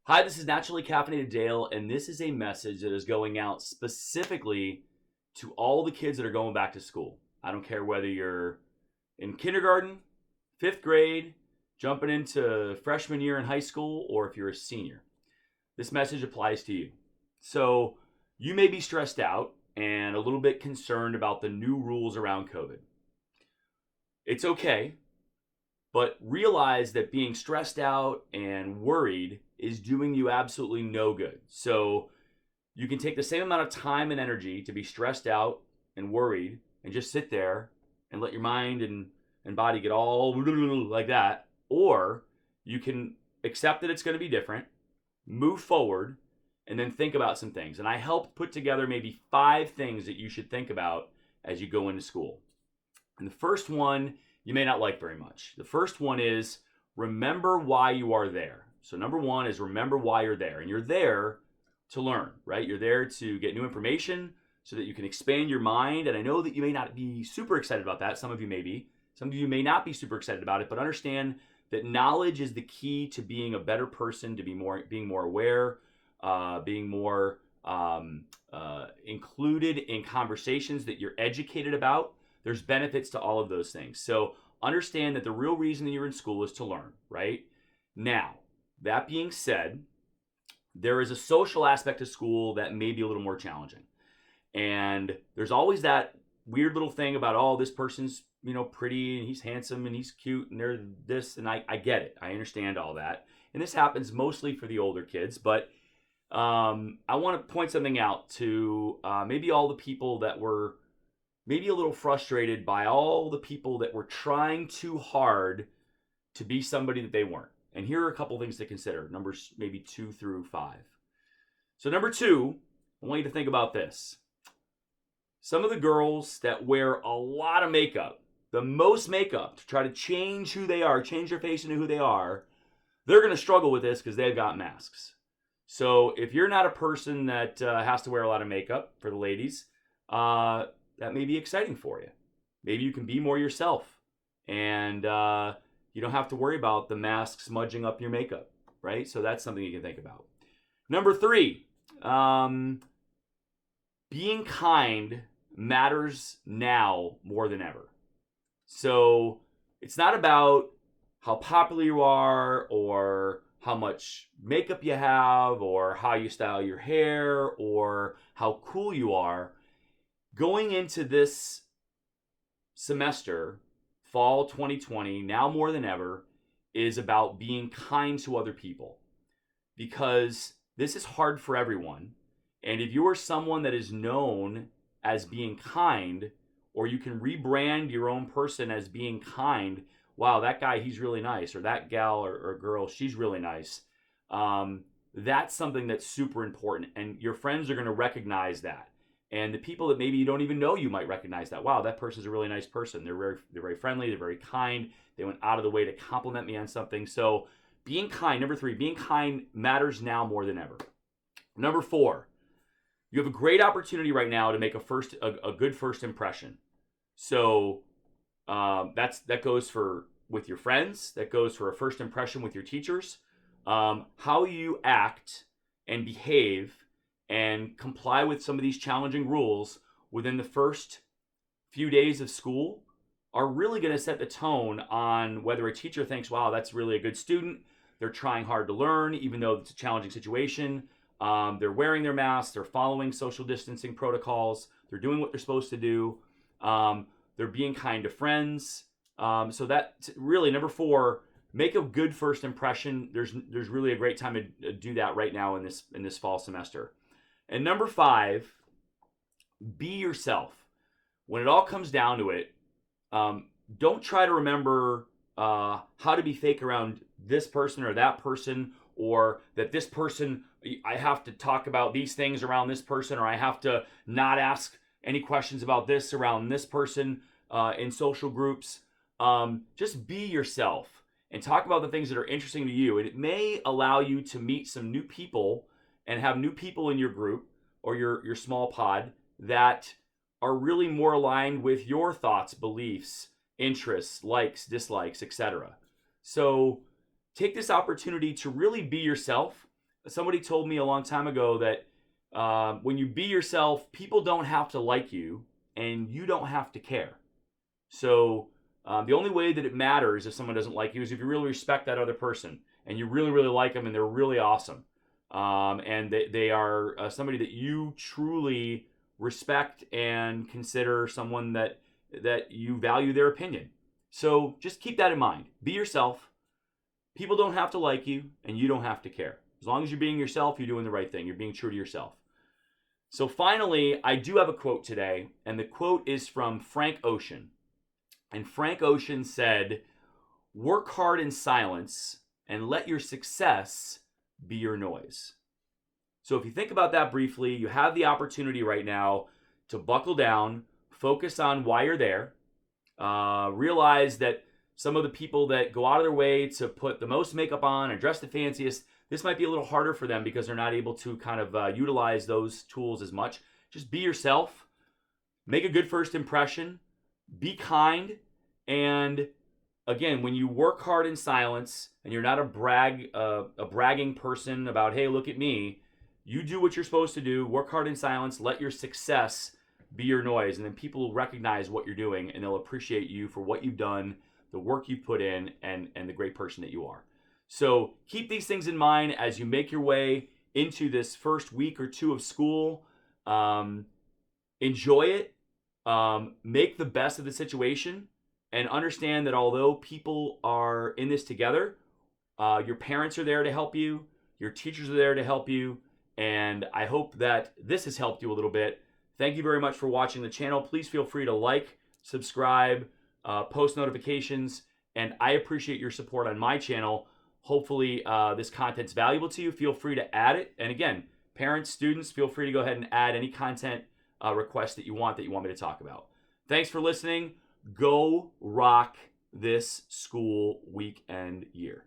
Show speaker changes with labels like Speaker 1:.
Speaker 1: Hi, this is Naturally Caffeinated Dale, and this is a message that is going out specifically to all the kids that are going back to school. I don't care whether you're in kindergarten, fifth grade, jumping into freshman year in high school, or if you're a senior. This message applies to you. So, you may be stressed out and a little bit concerned about the new rules around COVID. It's okay, but realize that being stressed out and worried is doing you absolutely no good. So you can take the same amount of time and energy to be stressed out and worried and just sit there and let your mind and body get all like that. Or you can accept that it's going to be different, move forward, and then think about some things. And I help put together maybe 5 things that you should think about as you go into school. And the first one you may not like very much. The first one is remember why you are there. So number 1 is remember why you're there. And you're there to learn, right? You're there to get new information so that you can expand your mind. And I know that you may not be super excited about that. Some of you may be. Some of you may not be super excited about it, but understand that knowledge is the key to being a better person, to being more aware, being more included in conversations that you're educated about. There's benefits to all of those things. So understand that the real reason that you're in school is to learn, right? Now, that being said, there is a social aspect of school that may be a little more challenging. And there's always that weird little thing about, oh, this person's, pretty and he's handsome and he's cute and they're this, and I get it. I understand all that. And this happens mostly for the older kids, but I want to point something out to maybe all the people that were maybe a little frustrated by all the people that were trying too hard to be somebody that they weren't. And here are a couple things to consider, numbers maybe 2 through 5. So number 2, I want you to think about this. Some of the girls that wear a lot of makeup, the most makeup to try to change who they are, change their face into who they are, they're going to struggle with this because they've got masks. So if you're not a person that has to wear a lot of makeup, for the ladies, that may be exciting for you. Maybe you can be more yourself and you don't have to worry about the mask smudging up your makeup, right? So that's something you can think about. Number 3, being kind matters now more than ever. So it's not about how popular you are or how much makeup you have or how you style your hair or how cool you are. Going into this semester, fall 2020, now more than ever, is about being kind to other people, because this is hard for everyone. And if you are someone that is known as being kind, or you can rebrand your own person as being kind, wow, that guy, he's really nice, or that gal or girl, she's really nice. That's something that's super important, and your friends are going to recognize that. And the people that maybe you don't even know, you might recognize that. Wow, that person's a really nice person. They're very friendly. They're very kind. They went out of the way to compliment me on something. So being kind, number 3, being kind matters now more than ever. Number 4, you have a great opportunity right now to make a good first impression. So that goes for with your friends. That goes for a first impression with your teachers. How you act and behave and comply with some of these challenging rules within the first few days of school are really going to set the tone on whether a teacher thinks, wow, that's really a good student. They're trying hard to learn, even though it's a challenging situation. They're wearing their masks. They're following social distancing protocols. They're doing what they're supposed to do. They're being kind to friends. So that really, number 4, make a good first impression. There's really a great time to do that right now in this fall semester. And number 5, be yourself. When it all comes down to it, don't try to remember how to be fake around this person or that person, or that this person, I have to talk about these things around this person, or I have to not ask any questions about this around this person in social groups. Just be yourself and talk about the things that are interesting to you. And it may allow you to meet some new people and have new people in your group or your small pod that are really more aligned with your thoughts, beliefs, interests, likes, dislikes, etc. So take this opportunity to really be yourself. somebody told me a long time ago that when you be yourself, people don't have to like you, and you don't have to care. So the only way that it matters if someone doesn't like you is if you really respect that other person and you really, really like them and they're really awesome. And they are somebody that you truly respect and consider someone that you value their opinion. So just keep that in mind. Be yourself. People don't have to like you, and you don't have to care. As long as you're being yourself, you're doing the right thing. You're being true to yourself. So finally, I do have a quote today, and the quote is from Frank Ocean. And Frank Ocean said, "Work hard in silence and let your success be your noise." So if you think about that briefly, you have the opportunity right now to buckle down, focus on why you're there, realize that some of the people that go out of their way to put the most makeup on and dress the fanciest, this might be a little harder for them because they're not able to kind of utilize those tools as much. Just be yourself, make a good first impression, be kind, and again, when you work hard in silence and you're not a bragging person about, hey, look at me, you do what you're supposed to do, work hard in silence, let your success be your noise, and then people will recognize what you're doing and they'll appreciate you for what you've done, the work you've put in, and the great person that you are. So keep these things in mind as you make your way into this first week or two of school. Enjoy it, make the best of the situation, and understand that although people are in this together, your parents are there to help you, your teachers are there to help you, and I hope that this has helped you a little bit. Thank you very much for watching the channel. Please feel free to like, subscribe, post notifications, and I appreciate your support on my channel. Hopefully this content's valuable to you. Feel free to add it. And again, parents, students, feel free to go ahead and add any content requests that you want me to talk about. Thanks for listening. Go rock this school week and year.